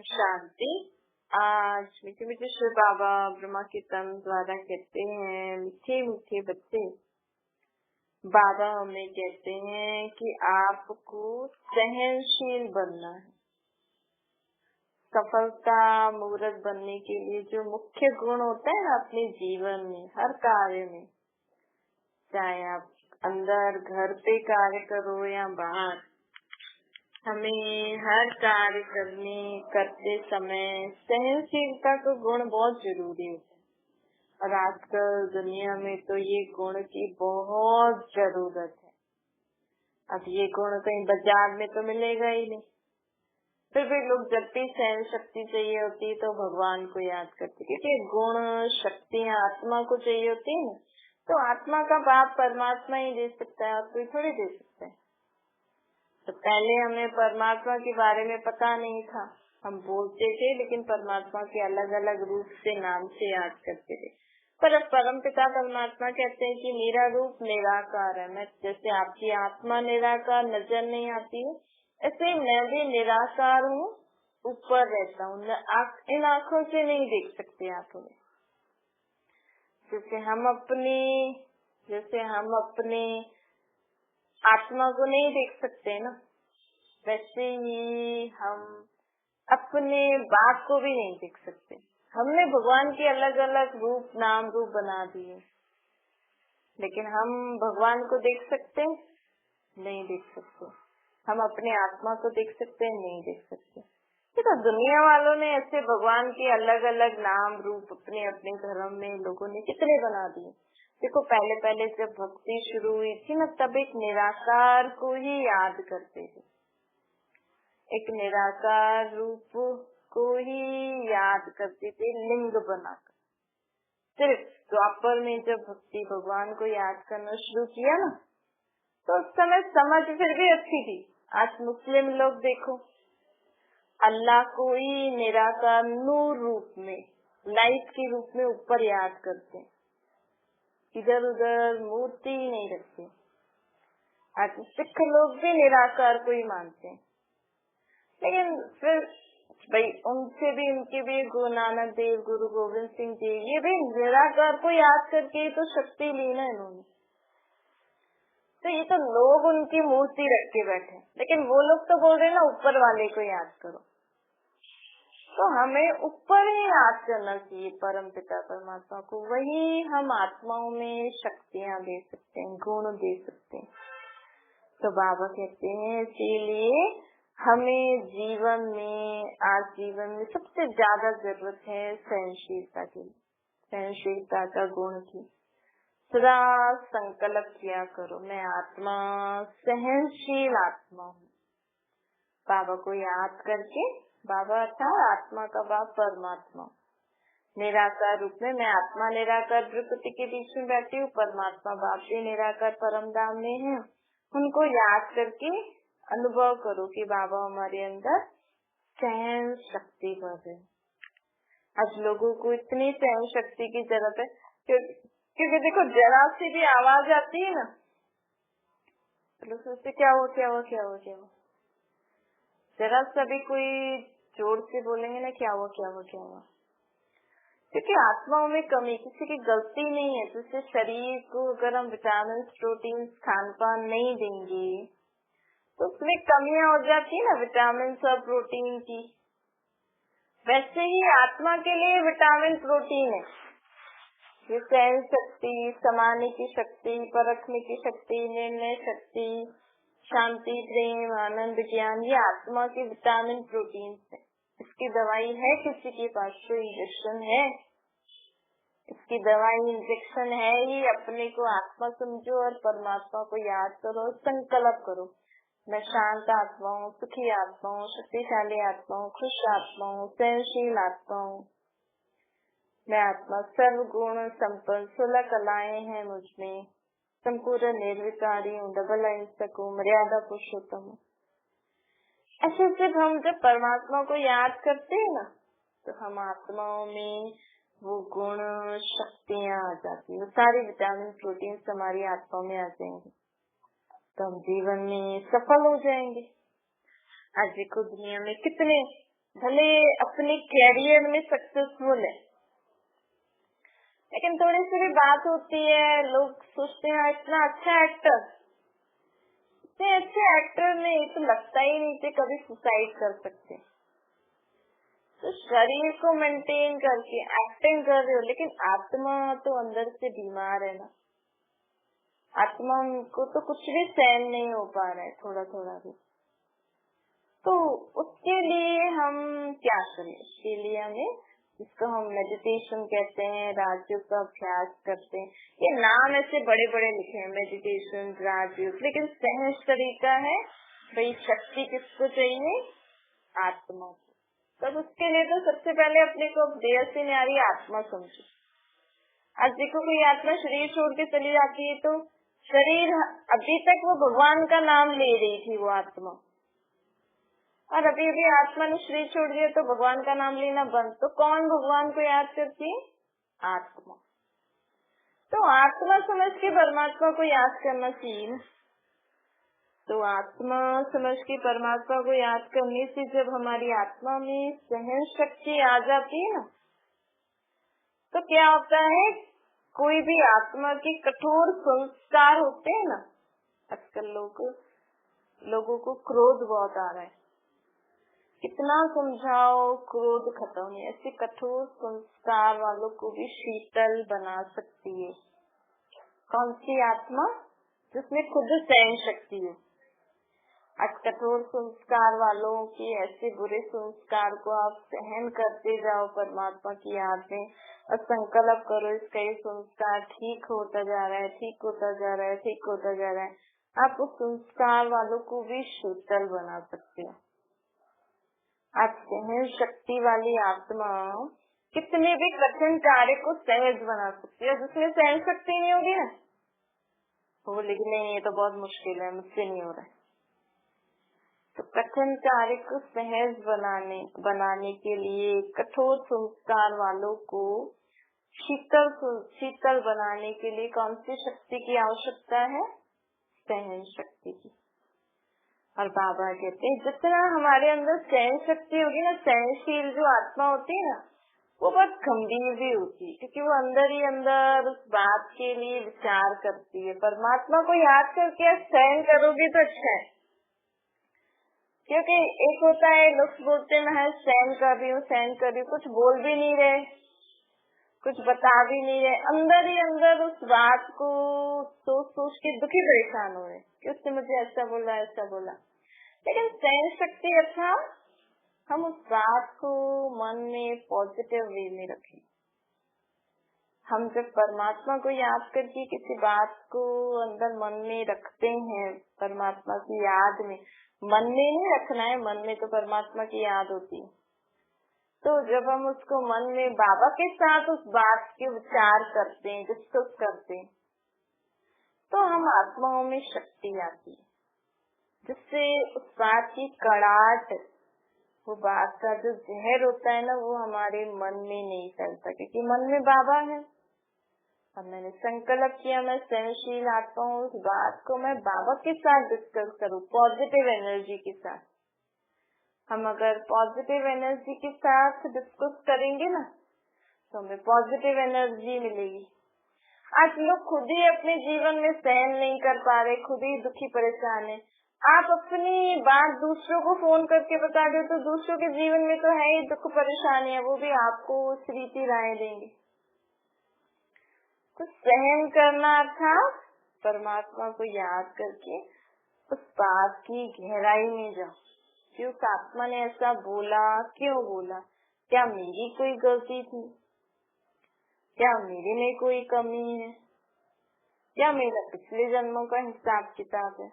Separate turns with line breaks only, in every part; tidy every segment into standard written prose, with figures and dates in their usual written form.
शांति। आज मीठे मीठे शिव बाबा ब्रह्मा कीर्तन द्वारा कहते हैं, मीठे मीठे बच्चे, बाबा हमें कहते हैं कि आपको सहनशील बनना है। सफलता मूर्त बनने के लिए जो मुख्य गुण होता है ना अपने जीवन में, हर कार्य में, चाहे आप अंदर घर पे कार्य करो या बाहर, हमें हर कार्य करते समय सहनशीलता का गुण बहुत जरूरी होता है। और आजकल दुनिया में तो ये गुण की बहुत जरूरत है। अब ये गुण कहीं बाजार में तो मिलेगा ही नहीं। फिर भी लोग जब भी सहन शक्ति चाहिए होती है तो भगवान को याद करते, क्योंकि गुण शक्तियाँ आत्मा को चाहिए होती है ना, तो आत्मा का बाप परमात्मा ही दे सकता है और कोई थोड़ी दे सकता है। तो पहले हमें परमात्मा के बारे में पता नहीं था, हम बोलते थे लेकिन परमात्मा के अलग अलग रूप से नाम से याद करते थे। पर अब परम पिता परमात्मा कहते हैं कि मेरा रूप निराकार है। मैं जैसे आपकी आत्मा निराकार नजर नहीं आती है, ऐसे मैं भी निराकार हूँ, ऊपर रहता हूँ। इन आँखों से नहीं देख सकते आप हमें। जैसे हम अपने आत्मा को नहीं देख सकते ना, वैसे ही हम अपने बाप को भी नहीं देख सकते। हमने भगवान के अलग अलग नाम रूप बना दिए, लेकिन हम भगवान को देख सकते नहीं देख सकते। हम अपने आत्मा को देख सकते नहीं देख सकते। देखो, दुनिया वालों ने ऐसे भगवान के अलग अलग नाम रूप अपने अपने धर्म में लोगों ने कितने बना दिए। देखो, पहले जब भक्ति शुरू हुई थी ना, तब एक निराकार को ही याद करते थे, एक निराकार रूप को ही याद करते थे, लिंग बनाकर। सिर्फ द्वापर में जब भक्ति भगवान को याद करना शुरू किया ना, तो उस समय समझ फिर भी अच्छी थी। आज मुस्लिम लोग देखो, अल्लाह को ही निराकार नूर रूप में, लाइट के रूप में ऊपर याद करते हैं, इधर उधर मूर्ति ही नहीं रखते। आज सिख लोग भी निराकार को ही मानते हैं, लेकिन फिर भाई उनके भी गुरु नानक देव, गुरु गोविंद सिंह जी, ये भी निराकार को याद करके तो शक्ति ली ना इन्होंने। तो ये तो लोग उनकी मूर्ति रख के बैठे, लेकिन वो लोग तो बोल रहे ना ऊपर वाले को याद करो। तो हमें ऊपर ही याद करना चाहिए परम पिता परमात्मा को। वही हम आत्माओं में शक्तियाँ दे सकते हैं, गुण दे सकते हैं। तो बाबा कहते हैं, इसीलिए हमें आज जीवन में सबसे ज्यादा जरूरत है सहनशीलता की, सहनशीलता का गुण की। सदा संकल्प किया करो, मैं आत्मा सहनशील आत्मा हूँ। बाबा को याद करके, बाबा था आत्मा का बाप परमात्मा, निराकार रूप में। मैं आत्मा निराकार प्रकृति के बीच में बैठी हूँ, परमात्मा बाप भी निराकार परम धाम में है। उनको याद करके अनुभव करो कि बाबा हमारे अंदर सहन शक्ति भर रहे। आज लोगों को इतनी सहन शक्ति की जरूरत है, क्योंकि देखो, जरा सी भी आवाज आती है ना, तो सोचते क्या हुआ। जरा सा भी कोई जोर से बोलेंगे ना, क्या हुआ। क्योंकि आत्माओं में कमी, किसी की गलती नहीं है। जैसे शरीर को अगर हम विटामिन प्रोटीन खान पान नहीं देंगे तो उसमें कमियां हो जाती है ना, विटामिन और प्रोटीन की। वैसे ही आत्मा के लिए विटामिन प्रोटीन है, ये सहन शक्ति, समाने की शक्ति, परखने की शक्ति, निर्णय शक्ति, शांति, प्रेम, आनंद, ज्ञान, ये आत्मा के विटामिन प्रोटीन है। इसकी दवाई है किसी के पास? कोई इंजेक्शन है? इसकी दवाई इंजेक्शन है ही। अपने को आत्मा समझो और परमात्मा को याद करो, संकल्प करो, मैं शांत आत्मा हूँ, सुखी आत्मा हूँ, शक्तिशाली आत्मा हूँ, खुश आत्मा हूँ, सहनशील आत्मा हूँ। मैं आत्मा सर्व गुण संपन्न, 16 कलाएं हैं मुझ में, संपूर्ण निर्विकारी हूँ, डबल अहिंसक हूँ, मर्यादा पुरुषोत्तम हूँ। ऐसे जब परमात्मा को याद करते हैं ना, तो हम आत्माओं में वो गुण शक्तियाँ आ जाती है, वो सारी विटामिन प्रोटीन हमारी आत्मा में आ जाएंगे, तो हम जीवन में सफल हो जाएंगे। आज देखो, दुनिया में कितने भले अपने कैरियर में सक्सेसफुल है, लेकिन थोड़ी सी भी बात होती है, लोग सोचते हैं इतना अच्छा एक्टर, इतने अच्छे एक्टर ने तो लगता ही नहीं थे कभी सुसाइड कर सकते। तो शरीर को मेंटेन करके एक्टिंग कर रहे हो, लेकिन आत्मा तो अंदर से बीमार है ना। आत्मा को तो कुछ भी सहन नहीं हो पा रहा है, थोड़ा थोड़ा भी। तो उसके लिए हम क्या करें? उसके लिए हमें, जिसको हम मेडिटेशन कहते हैं, राजयोग का अभ्यास करते हैं। ये नाम ऐसे बड़े बड़े लिखे हैं, मेडिटेशन, राजयोग, लेकिन सहज तरीका है भाई। शक्ति किसको चाहिए? आत्मा को। तब उसके लिए तो सबसे पहले अपने को देह से न्यारी आत्मा समझो। आज देखो कोई आत्मा शरीर छोड़ के चली जाती है, तो शरीर, अभी तक वो भगवान का नाम ले रही थी वो आत्मा, और अभी अभी आत्मा ने शरीर छोड़ दिया तो भगवान का नाम लेना बंद। तो कौन भगवान को याद करती है? आत्मा। तो आत्मा समझ के परमात्मा को याद करना चाहिए ना। तो आत्मा समझ के परमात्मा को याद करने से जब हमारी आत्मा में सहन शक्ति आ जाती है ना, तो क्या होता है, कोई भी आत्मा के कठोर संस्कार होते हैं ना। आजकल लोगों को क्रोध बहुत आ रहा है, कितना समझाओ क्रोध खत्म नहीं। ऐसे कठोर संस्कार वालों को भी शीतल बना सकती है कौन सी आत्मा? जिसमें खुद सहन शक्ति है। आज कठोर संस्कार वालों के ऐसे बुरे संस्कार को आप सहन करते जाओ परमात्मा की याद में, और संकल्प करो इसका ये संस्कार ठीक होता जा रहा है, ठीक होता जा रहा है, ठीक होता जा रहा है। आप उस संस्कार वालों को भी शीतल बना सकते हो। आप सहन शक्ति वाली आत्मा कितने भी कठिन कार्य को सहज बना सकती है। जिसमें सहन शक्ति नहीं होगी ना, वो लेकिन नहीं, ये तो बहुत मुश्किल है, मुझसे नहीं हो रहा है। तो कठिन कार्य को सहज बनाने के लिए कठोर संस्कार वालों को शीतल बनाने के लिए कौन सी शक्ति की आवश्यकता है? सहन शक्ति की। और बाबा कहते हैं जितना हमारे अंदर सहन शक्ति होगी ना, सहनशील जो आत्मा होती है ना, वो बहुत गंभीर भी होती है, क्योंकि वो अंदर ही अंदर उस बात के लिए विचार करती है। परमात्मा को याद करके सहन करोगे तो अच्छा है, क्योंकि एक होता है लोग बोलते हैं मैं सहन कर रही हूँ, सहन कर रही हूँ, कुछ बोल भी नहीं रहे, कुछ बता भी नहीं रहे, अंदर ही अंदर उस बात को सोच के दुखी परेशान हो रहे कि उसने मुझे ऐसा बोला, ऐसा बोला। लेकिन सहन शक्ति अच्छा, हम उस बात को मन में पॉजिटिव वे में रखें। हम जब परमात्मा को याद करके किसी बात को अंदर मन में रखते हैं, परमात्मा की याद में, मन में नहीं रखना है, मन में तो परमात्मा की याद होती है। तो जब हम उसको मन में बाबा के साथ उस बात के विचार करते हैं, डिस्कस करते हैं, तो हम आत्माओं में शक्ति आती है, जिससे उस बात की कड़ाहट, वो बात का जो जहर होता है ना, वो हमारे मन में नहीं फैलता, क्योंकि मन में बाबा है। और मैंने संकल्प किया मैं सहनशील आत्मा हूँ, उस बात को मैं बाबा के साथ डिस्कस करूँ पॉजिटिव एनर्जी के साथ। हम अगर पॉजिटिव एनर्जी के साथ डिस्कस करेंगे ना, तो हमें पॉजिटिव एनर्जी मिलेगी। आज लोग खुद ही अपने जीवन में सहन नहीं कर पा रहे, खुद ही दुखी परेशान है। आप अपनी बात दूसरों को फोन करके बता दो तो दूसरों के जीवन में तो है ही दुख परेशानी है, वो भी आपको उस रीति राय देंगे। तो सहन करना था परमात्मा को याद करके उस बात की गहराई में जाओ कि उस आत्मा ने ऐसा बोला, क्यों बोला, क्या मेरी कोई गलती थी, क्या मेरे में कोई कमी है, क्या मेरा पिछले जन्मों का हिसाब किताब है।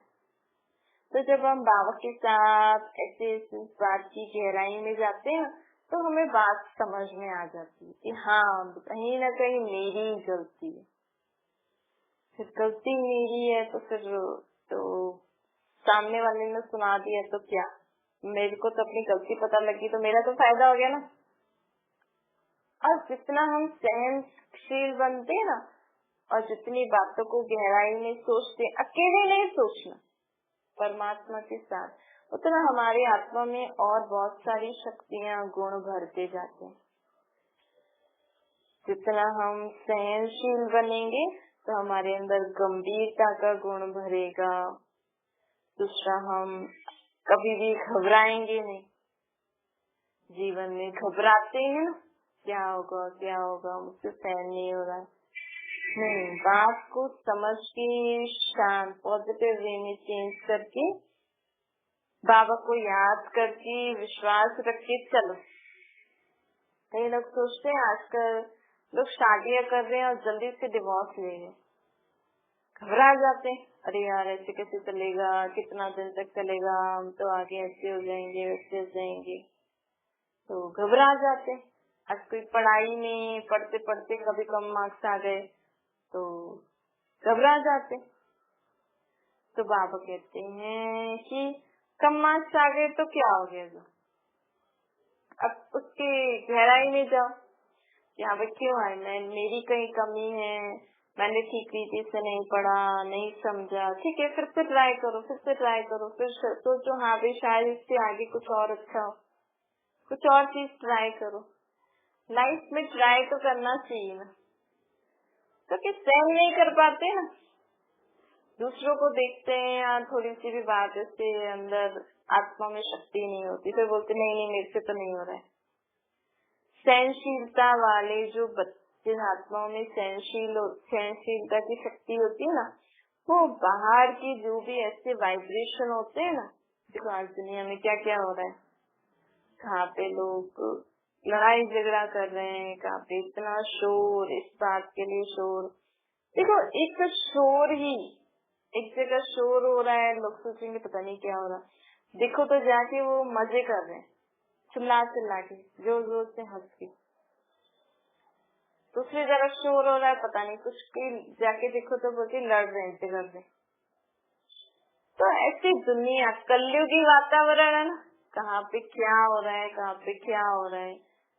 तो जब हम बाबा के साथ ऐसे इस बात की गहराई में जाते हैं, तो हमें बात समझ में आ जाती है कि हाँ, कहीं न कहीं मेरी गलती है। फिर गलती मेरी है तो फिर तो सामने वाले ने सुना दिया तो क्या, मेरे को तो अपनी गलती पता लगी तो मेरा तो फायदा हो गया ना। और जितना हम सहनशील बनते ना, और जितनी बातों को गहराई में सोचते, अकेले नहीं सोचना, परमात्मा के साथ, उतना हमारी आत्मा में और बहुत सारी शक्तियां गुण भरते जाते हैं। जितना हम सहनशील बनेंगे तो हमारे अंदर गंभीरता का गुण भरेगा। दूसरा, हम कभी भी घबराएंगे नहीं। जीवन में घबराते हैं ना, क्या होगा, मुझसे सहन नहीं हो रहा है। नहीं, बात को समझ के शांत पॉजिटिव वे में चेंज करके, बाबा को याद करके, विश्वास रख के चलो। कई लोग सोचते हैं आजकल लोग शादियां कर रहे हैं और जल्दी से डिवोर्स ले रहे, घबरा जाते हैं। अरे यार, ऐसे कैसे चलेगा, कितना दिन तक चलेगा, हम तो आगे ऐसे हो जाएंगे, वैसे हो जाएंगे, तो घबरा जाते हैं। आज कोई पढ़ाई में पढ़ते पढ़ते कभी कम मार्क्स आ गए तो घबरा जाते। तो बाबा कहते हैं कि कम मार्क्स आ गए तो क्या हो गया, अब उसके गहराई में जाओ। यहाँ पे क्यों आए, मेरी कहीं कमी है, मैंने ठीक रीति से नहीं पढ़ा, नहीं समझा, ठीक है, फिर से ट्राई करो, फिर सोचो हाँ भाई शायद इससे आगे कुछ और अच्छा हो, कुछ और चीज ट्राई करो। लाइफ में ट्राई तो करना चाहिए ना। तो क्या सहन नहीं कर पाते ना, दूसरों को देखते हैं या थोड़ी सी भी बात इससे अंदर आत्मा में शक्ति नहीं होती, फिर बोलते नहीं मेरे से तो नहीं हो रहा है। सहनशीलता वाले जो बच्चे आत्माओं में सहनशीलता की शक्ति होती है ना, वो बाहर की जो भी ऐसे वाइब्रेशन होते हैं ना, देखो आज दुनिया में क्या क्या हो रहा है, कहाँ पे लोग लड़ाई झगड़ा कर रहे हैं, कहाँ पे इतना शोर, इस बात के लिए शोर। देखो एक शोर ही, एक जगह शोर हो रहा है, लोग सोचेंगे पता नहीं क्या हो रहा है, देखो तो जाके वो मजे कर रहे हैं, चिल्ला चिल्ला के, जोर जोर से हंस के। दूसरी जगह शोर हो रहा है, पता नहीं कुछ की, जाके देखो तो बोलते लड़ रहे हैं, झगड़ रहे। तो ऐसी दुनिया कलयुगी वातावरण है ना, कहाँ पे क्या हो रहा है, कहाँ पे क्या हो रहा है।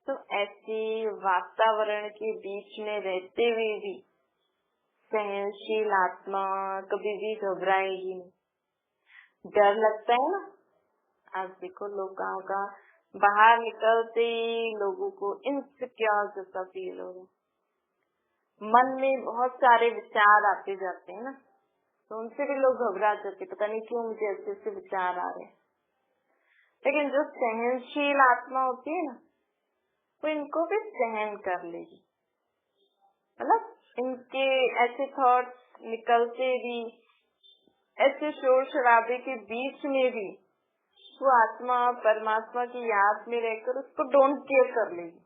तो ऐसी वातावरण के बीच में रहते हुए भी सहनशील आत्मा कभी भी घबराएगी नहीं। डर लगता है ना, आज देखो लोगों का बाहर निकलते ही लोगों को इनसिक्योर जैसा फील हो रहा है, मन में बहुत सारे विचार आते जाते हैं ना, तो उनसे भी लोग घबरा जाते, पता नहीं क्यों मुझे ऐसे ऐसे विचार आ रहे हैं। लेकिन जो सहनशील आत्मा होती है ना, वो इनको भी सहन कर लेगी। मतलब इनके ऐसे थॉट्स निकलते भी, ऐसे शोर शराबे के बीच में भी वो आत्मा परमात्मा की याद में रहकर उसको डोंट केयर कर लेगी।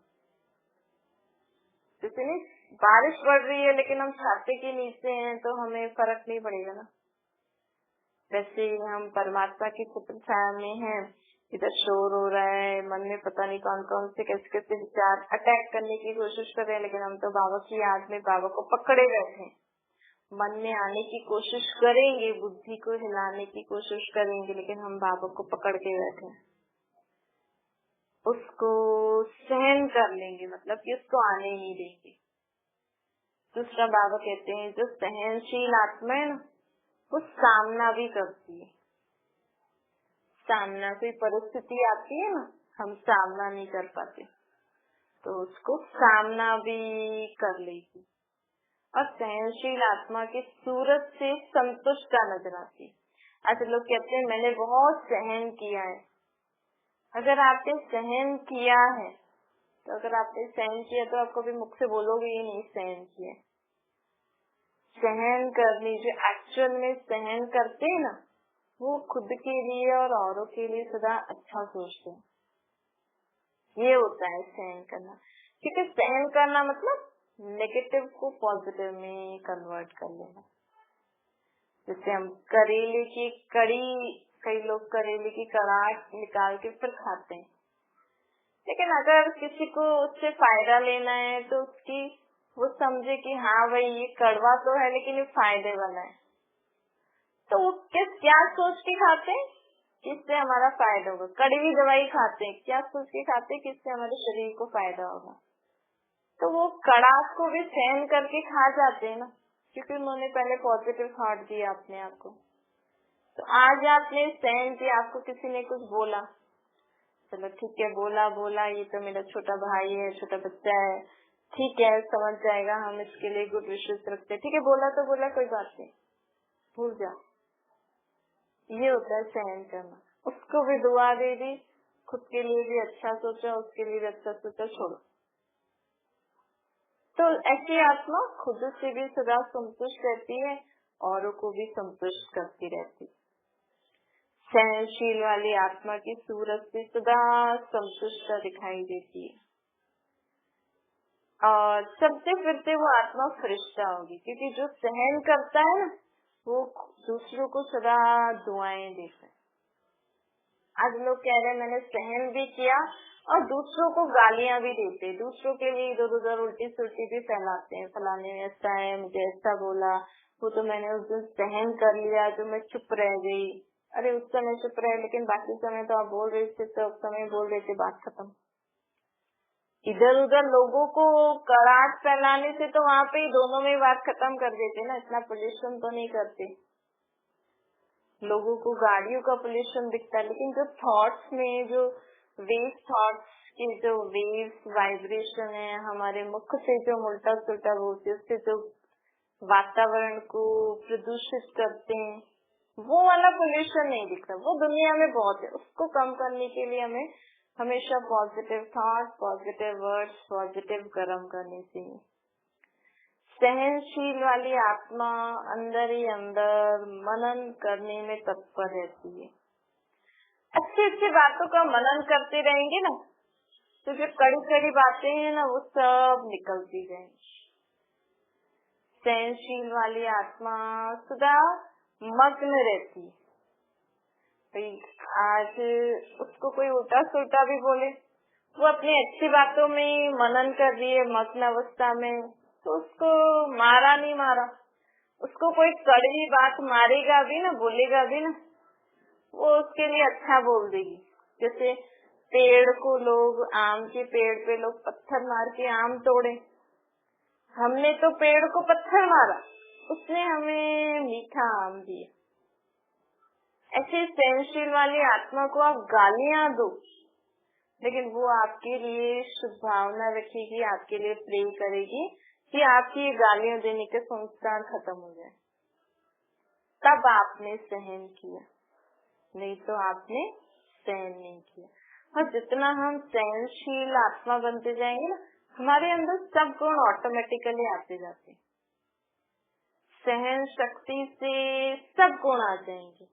जैसे नहीं बारिश पड़ रही है लेकिन हम छाते के नीचे हैं तो हमें फर्क नहीं पड़ेगा ना, वैसे ही हम परमात्मा की छत्र छाया में हैं, इधर शोर हो रहा है, मन में पता नहीं कौन कौन से कैसे कैसे विचार अटैक करने की कोशिश कर रहे हैं, लेकिन हम तो बाबा की याद में बाबा को पकड़े बैठे हैं। मन में आने की कोशिश करेंगे, बुद्धि को हिलाने की कोशिश करेंगे, लेकिन हम बाबा को पकड़ के बैठे हैं, उसको सहन कर लेंगे, मतलब कि उसको आने नहीं देंगे। दूसरा बाबा कहते हैं जो सहनशील आत्मा है ना, वो सामना भी करती है। सामना कोई परिस्थिति आती है ना, हम सामना नहीं कर पाते तो उसको सामना भी कर लेगी। और सहनशील आत्मा की सूरत से संतुष्टता नजर आती है। ऐसे लोग कहते हैं मैंने बहुत सहन किया है। अगर आपने सहन किया है तो अगर आपने सहन किया तो आप कभी मुख से बोलोगे ही नहीं सहन किया। सहन करनी, जो एक्चुअल में सहन करते हैं ना, वो खुद के लिए और औरों के लिए सदा अच्छा सोचते हैं। ये होता है सहन करना, क्योंकि सहन करना मतलब नेगेटिव को पॉजिटिव में कन्वर्ट कर लेना। जैसे हम करेले की कड़ी, कई लोग करेले की कड़ाह निकाल के फिर खाते हैं, लेकिन अगर किसी को उससे फायदा लेना है तो उसकी वो समझे कि हाँ भाई ये कड़वा तो है लेकिन ये फायदे वाला है, तो वो क्या सोच के खाते हैं किससे हमारा फायदा होगा। कड़वी दवाई खाते हैं, क्या सोच के खाते हैं किससे हमारे शरीर को फायदा होगा, तो वो कड़ाह को भी सहन करके खा जाते हैं ना, क्योंकि उन्होंने पहले पॉजिटिव थॉट दिया अपने आप को। तो आज आपने सहन किया, आपको किसी ने कुछ बोला, चलो ठीक है, बोला ये तो मेरा छोटा भाई है, छोटा बच्चा है, ठीक है समझ जाएगा, हम इसके लिए गुड विशेष रखते हैं, ठीक है बोला तो बोला, कोई बात नहीं, भूल जाओ। ये होता है सहन करना। उसको भी दुआ दे दी, खुद के लिए भी अच्छा सोचा, उसके लिए भी अच्छा सोचा, छोड़ो। तो ऐसी आत्मा खुद से भी सदा संतुष्ट रहती है, औरों को भी संतुष्ट करती रहती है। सहनशील वाली आत्मा की सूरत से सदा संतुष्टता दिखाई देती है, और चलते फिरते वो आत्मा फरिश्ता होगी, क्योंकि जो सहन करता है ना वो दूसरों को सदा दुआएं देता है। आज लोग कह रहे हैं मैंने सहन भी किया और दूसरों को गालियां भी देते, दूसरों के लिए इधर उधर उल्टी सुल्टी भी फैलाते हैं, फलाने में ऐसा है, मुझे ऐसा बोला, वो तो मैंने उस दिन सहन कर लिया तो मैं चुप रह गई। अरे उस समय चुप रहे, लेकिन बाकी समय तो आप बोल रहे थे, तो उस समय बोल रहे थे, बात खत्म। इधर उधर लोगों को कराट फैलाने से तो वहाँ पे ही दोनों में बात खत्म कर देते ना, इतना पोल्यूशन तो नहीं करते। लोगों को गाड़ियों का पोल्यूशन दिखता है, लेकिन जो थॉट्स में जो वेव थॉट्स की जो वेव्स वाइब्रेशन है, हमारे मुख से जो उल्टा सुल्टा बोलते, उससे जो वातावरण को प्रदूषित करते हैं, वो वाला पोल्यूशन नहीं दिखता। वो दुनिया में बहुत है, उसको कम करने के लिए हमें हमेशा positive thought, positive words, positive कर्म करने चाहिए। सहनशील वाली आत्मा अंदर ही अंदर मनन करने में तत्पर रहती है। अच्छी अच्छी बातों का मनन करते रहेंगे ना, तो जो कड़ी कड़ी बातें हैं ना वो सब निकलती जाएंगी। सहनशील वाली आत्मा सदा मग्न रहती है। आज उसको कोई उल्टा सुल्टा भी बोले, वो अपनी अच्छी बातों में मनन कर रही है मग्न अवस्था में, तो उसको मारा नहीं मारा, उसको कोई कड़वी बात मारेगा भी ना, बोलेगा भी ना, वो उसके लिए अच्छा बोल देगी। जैसे पेड़ को लोग, आम के पेड़ पे लोग पत्थर मार के आम तोड़े, हमने तो पेड़ को पत्थर मारा, उसने हमें मीठा आम दिया। ऐसे सहनशील वाली आत्मा को आप गालियां दो, लेकिन वो आपके लिए शुभ भावना रखेगी, आपके लिए प्रे करेगी कि आपकी ये गालियां देने के संस्कार खत्म हो जाए, तब आपने सहन किया, नहीं तो आपने सहन नहीं किया। और जितना हम सहनशील आत्मा बनते जाएंगे ना, हमारे अंदर सब गुण ऑटोमेटिकली आते जाते, सहन शक्ति से सब गुण आ जाएंगे।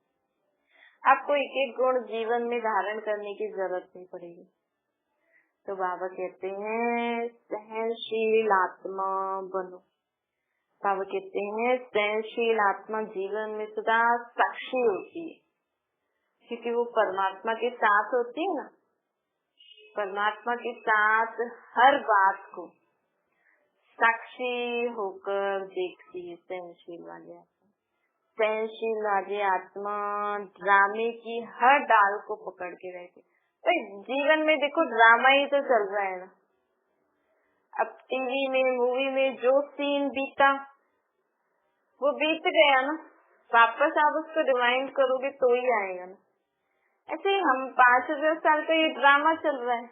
आपको एक एक गुण जीवन में धारण करने की जरूरत नहीं पड़ेगी। तो बाबा कहते हैं सहनशील आत्मा बनो। बाबा कहते हैं सहनशील आत्मा जीवन में सदा साक्षी होती है, क्योंकि वो परमात्मा के साथ होती है ना, परमात्मा के साथ हर बात को साक्षी होकर देखती है सहनशील वाली आत्मा। सहनशील वाली आत्मा ड्रामे की हर डाल को पकड़ के रहती। भाई जीवन में देखो ड्रामा ही तो चल रहा है ना, अब टीवी में मूवी में जो सीन बीता वो बीत गया ना, वापस आप उसको रिवाइंड करोगे तो ही आएगा ना। ऐसे ही हम 5000 साल का ये ड्रामा चल रहा है,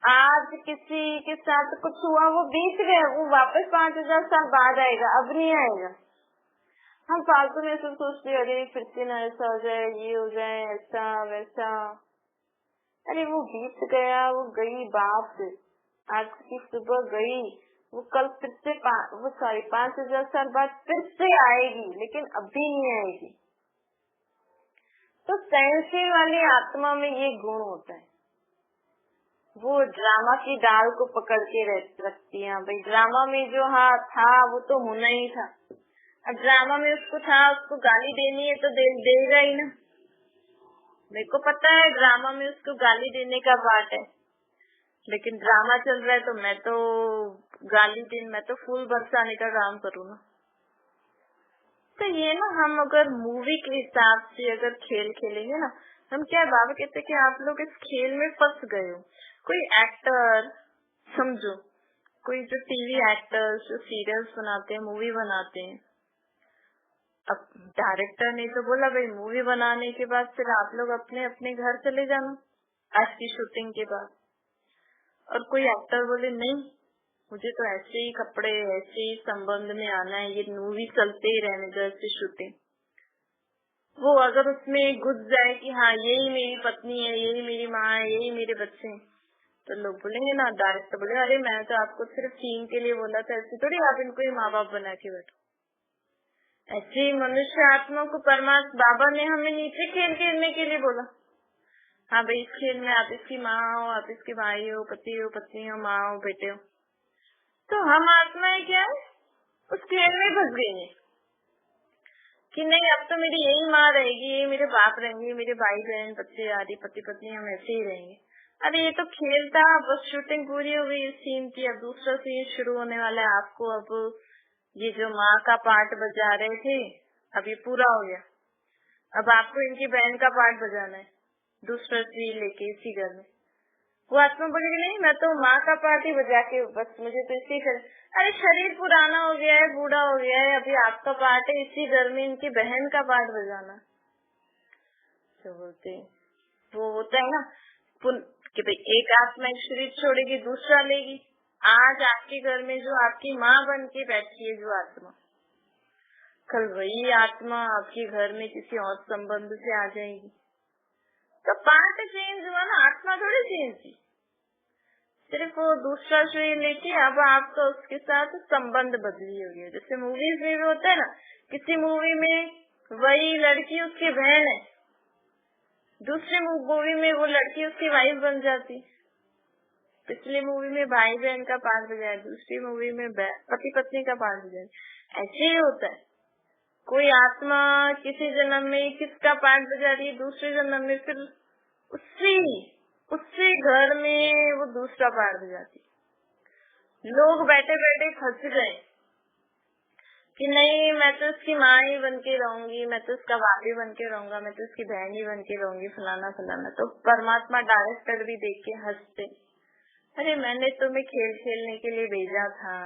आज किसी के साथ कुछ हुआ वो बीत गया, वो वापस 5000 साल बाद आएगा, अब नहीं आएगा। हम फालतू में सब सोचते अरे फिर से ना ऐसा हो जाए, ये हो जाए, ऐसा वैसा। अरे वो बीत गया, वो गई बात, आज की सुबह गई, वो कल फिर से 5000 साल बाद फिर से आएगी, लेकिन अभी नहीं आएगी। तो सहनशील वाली आत्मा में ये गुण होता है, वो ड्रामा की डाल को पकड़ के रखती है। भाई ड्रामा में जो हाँ था वो तो होना ही था, अब ड्रामा में उसको था, उसको गाली देनी है तो देगा ही ना। मेरे को पता है ड्रामा में उसको गाली देने का पार्ट है, लेकिन ड्रामा चल रहा है तो मैं तो मैं तो फूल बरसाने का काम करूँ ना। तो ये ना हम अगर मूवी के हिसाब से अगर खेल खेलेंगे ना, हम क्या बाबा कहते कि आप लोग इस खेल में फंस गए हो। कोई एक्टर समझो, कोई जो टीवी एक्टर्स जो सीरियल्स बनाते हैं, मूवी बनाते हैं, अब डायरेक्टर ने तो बोला भाई मूवी बनाने के बाद फिर आप लोग अपने अपने घर चले जाना आज की शूटिंग के बाद। और कोई एक्टर बोले नहीं, मुझे तो ऐसे ही कपड़े ऐसे ही संबंध में आना है, ये मूवी चलते ही रहने दो ऐसी शूटिंग। वो अगर उसमें घुस जाए कि हाँ यही मेरी पत्नी है, यही मेरी माँ है, यही मेरे बच्चे हैं, तो लोग बोलेंगे ना, डायरेक्टर बोले अरे मैं तो आपको सिर्फ सीन के लिए बोला था, ऐसे थोड़ी आप इनको ही माँ बाप बना के बैठो। ऐसे ही मनुष्य आत्मा को परमात्मा बाबा ने हमें नीचे खेल खेलने के लिए बोला, हाँ भाई इस खेल में आप इसकी माँ हो, आप इसके भाई हो, पति हो, पत्नी हो, माँ हो, बेटे हो। तो हम आत्माएं क्या है, उस खेल में फंस गई है कि नहीं अब तो मेरी यही माँ रहेगी, ये मेरे बाप रहेंगे, मेरे भाई बहन बच्चे आदि पति पत्नी हम ऐसे ही रहेंगे। अरे ये तो खेल था, बस शूटिंग पूरी हो गई इस सीन की, अब दूसरा सीन शुरू होने वाला है। आपको अब ये जो माँ का पार्ट बजा रहे थे अब ये पूरा हो गया, अब आपको इनकी बहन का पार्ट बजाना है दूसरा सीन लेके इसी घर में। वो आत्मा बोलेगी नहीं मैं तो माँ का पार्ट ही बजा के बस मुझे तो इसी कर, अरे शरीर पुराना हो गया है, बूढ़ा हो गया है, अभी आपका पार्ट है इसी घर में इनकी बहन का पार्ट बजाना। तो बोलते वो होता है ना कि भाई एक आत्मा एक शरीर छोड़ेगी दूसरा लेगी। आज आपके घर में जो आपकी माँ बन के बैठी है जो आत्मा, कल वही आत्मा आपके घर में किसी और संबंध से आ जाएगी। तो पार्ट चेंज हुआ ना, आत्मा थोड़ी चेंज थी, सिर्फ वो दूसरा शरीर लेके अब आपका उसके साथ संबंध बदली हो गया। जैसे मूवीज में भी होता है ना, किसी मूवी में वही लड़की उसकी बहन है, दूसरी मूवी में वो लड़की उसकी वाइफ बन जाती, पिछली मूवी में भाई बहन का पार्ट बजाया, दूसरी मूवी में पति पत्नी का पार्ट बजाया। ऐसे ही होता है, कोई आत्मा किसी जन्म में किसका पार्ट बजा रही है, दूसरे जन्म में फिर उससे घर में वो दूसरा पार्ट बजाती। लोग बैठे बैठे फंस गए कि नहीं मैं तो उसकी माँ ही बन के रहूंगी, मैं तो उसका बाप ही बन के रहूंगा, मैं तो उसकी बहन ही बन के रहूंगी, फलाना फलाना। तो परमात्मा डायरेक्टर भी देख के हंसते, अरे मैंने तुम्हें खेल खेलने के लिए भेजा था,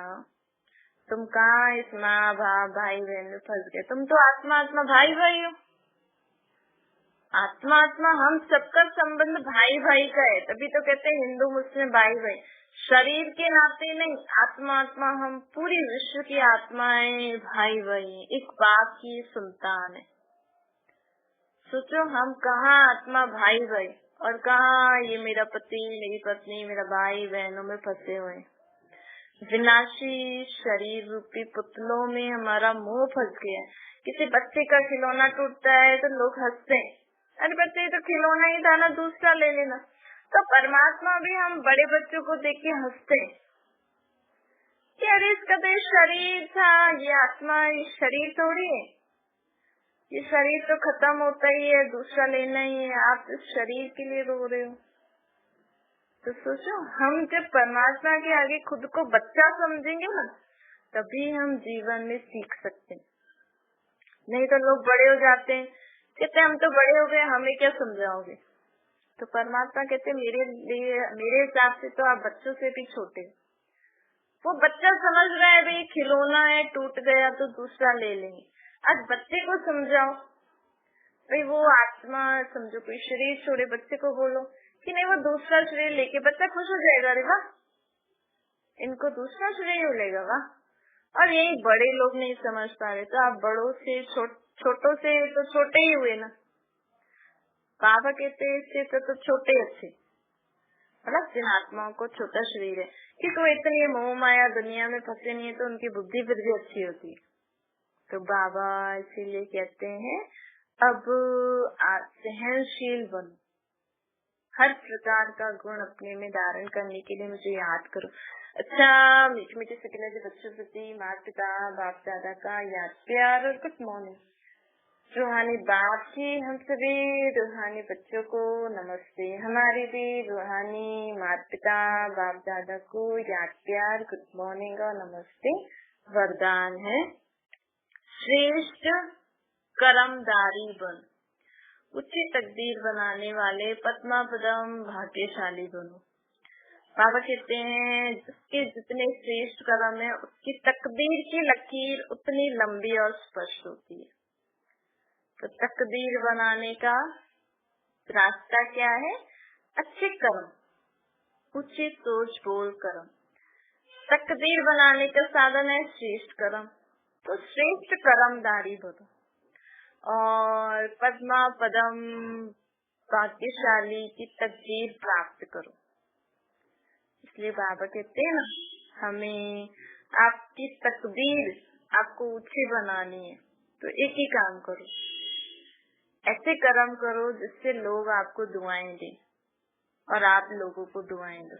तुम कहाँ इस माँ बाप भाई बहन में फंस गए। तुम तो आत्मा आत्मा भाई भाई हो, आत्मा आत्मा हम सबका संबंध भाई भाई का है, तभी तो कहते हैं हिंदू मुस्लिम भाई भाई। शरीर के नाते नहीं, आत्मा आत्मा हम पूरी विश्व की आत्माएं भाई भाई, एक बाप की संतान है। सोचो हम कहाँ आत्मा भाई भाई और कहाँ ये मेरा पति मेरी पत्नी मेरा भाई बहनों में फंसे हुए। विनाशी शरीर रूपी पुतलों में हमारा मोह फंस गया है। किसी बच्चे का खिलौना टूटता है तो लोग हंसते हैं, अरे बच्चे तो खिलौना ही था ना, दूसरा ले लेना। तो परमात्मा भी हम बड़े बच्चों को देख के हंसते हैं कि अरे इसका तो शरीर था, ये आत्मा ये शरीर थोड़ी है, ये शरीर तो खत्म होता ही है, दूसरा लेना ही है, आप इस शरीर के लिए रो रहे हो। तो सोचो हम जब परमात्मा के आगे खुद को बच्चा समझेंगे ना, तभी हम जीवन में सीख सकते हैं। नहीं तो लोग बड़े हो जाते हैं, कहते हम तो बड़े हो गए, हमें क्या समझाओगे। तो परमात्मा कहते मेरे हिसाब से तो आप बच्चों से भी छोटे। वो बच्चा समझ रहा है भाई खिलौना है टूट गया तो दूसरा ले लेंगे। आज बच्चे को समझाओ भाई, वो आत्मा समझो कोई शरीर छोड़े, बच्चे को बोलो कि नहीं वो दूसरा शरीर लेके, बच्चा खुश हो जाएगा, अरे वाह इनको दूसरा शरीर मिलेगा वाह। और यही बड़े लोग नहीं समझ पा रहे, तो आप बड़ों से छोटों से तो छोटे ही हुए ना। बाबा कहते हैं इससे तो छोटे अच्छे, मतलब जिन आत्माओं को छोटा शरीर है, क्योंकि वो इतनी मोह माया दुनिया में फंसे नहीं है, तो उनकी बुद्धि फिर भी अच्छी होती है। तो बाबा इसीलिए कहते हैं अब सहनशील बनो, हर प्रकार का गुण अपने में धारण करने के लिए मुझे याद करो। अच्छा मीठे मीठे सकीले बच्चों प्रति माता पिता बाप दादा का याद प्यार और गुड मॉर्निंग। रूहानी बाप की हम सभी रूहानी बच्चों को नमस्ते। हमारे भी रूहानी माता पिता बाप दादा को याद प्यार गुड मॉर्निंग और नमस्ते। वरदान है श्रेष्ठ कर्मधारी बन, उच्च तकदीर बनाने वाले पद्मा पदम भाग्यशाली बनो। बाबा कहते हैं जिसके जितने श्रेष्ठ कर्म है उसकी तकदीर की लकीर उतनी लंबी और स्पष्ट होती है। तो तकदीर बनाने का रास्ता क्या है? अच्छे कर्म, उचित सोच बोल कर्म। तकदीर बनाने का साधन है श्रेष्ठ कर्म, तो श्रेष्ठ कर्मधारी बनो और पद्मा पदम भाग्यशाली की तकदीर प्राप्त करो। इसलिए बाबा कहते हैं ना, हमें आपकी तकदीर आपको ऊंची बनानी है, तो एक ही काम करो, ऐसे कर्म करो जिससे लोग आपको दुआएं दें और आप लोगों को दुआएं दो,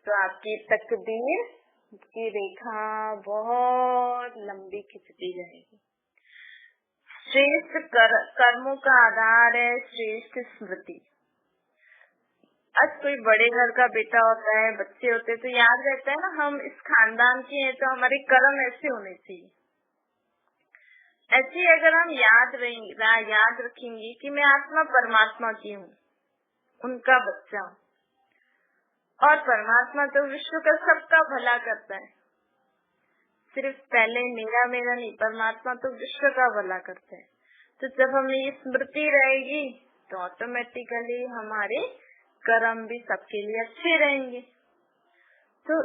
तो आपकी तकदीर की रेखा बहुत लंबी खिंचती जाएगी। श्रेष्ठ कर्मों का आधार है श्रेष्ठ स्मृति। आज कोई बड़े घर का बेटा होता है, बच्चे होते हैं, तो याद रहता है ना, हम इस खानदान के हैं तो हमारे कर्म ऐसे होने चाहिए। ऐसे अगर हम याद रखेंगे कि मैं आत्मा परमात्मा की हूँ, उनका बच्चा हूँ, और परमात्मा तो विश्व का सबका भला करता है, सिर्फ पहले मेरा नहीं, परमात्मा तो विश्व का भला करता है। तो जब हमें ये स्मृति रहेगी तो ऑटोमेटिकली हमारे कर्म भी सबके लिए अच्छे रहेंगे। तो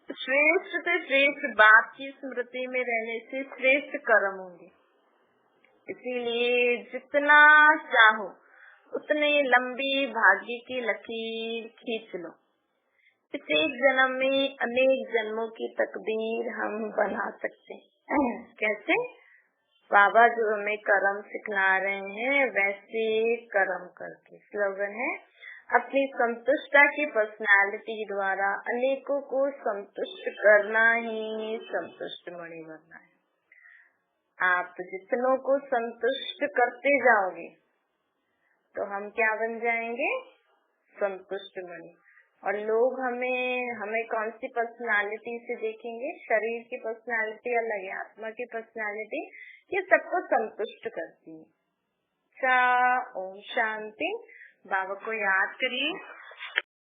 श्रेष्ठ से श्रेष्ठ बात की स्मृति में रहने से श्रेष्ठ कर्म होंगे। इसीलिए जितना चाहो उतने लंबी भाग्य की लकीर खींच लो। इस एक जन्म में अनेक जन्मों की तकदीर हम बना सकते हैं। कैसे? बाबा जो हमें कर्म सिखला रहे हैं वैसे कर्म करके। स्लोगन है, अपनी संतुष्टता की पर्सनालिटी द्वारा अनेकों को संतुष्ट करना ही संतुष्ट मणि बनना है। आप जितनों को संतुष्ट करते जाओगे तो हम क्या बन जाएंगे? संतुष्ट मणि। और लोग हमें कौन सी पर्सनालिटी से देखेंगे? शरीर की पर्सनालिटी अलग है, आत्मा की पर्सनालिटी, ये सबको संतुष्ट करती है। ओम शांति। बाबा को याद करिए।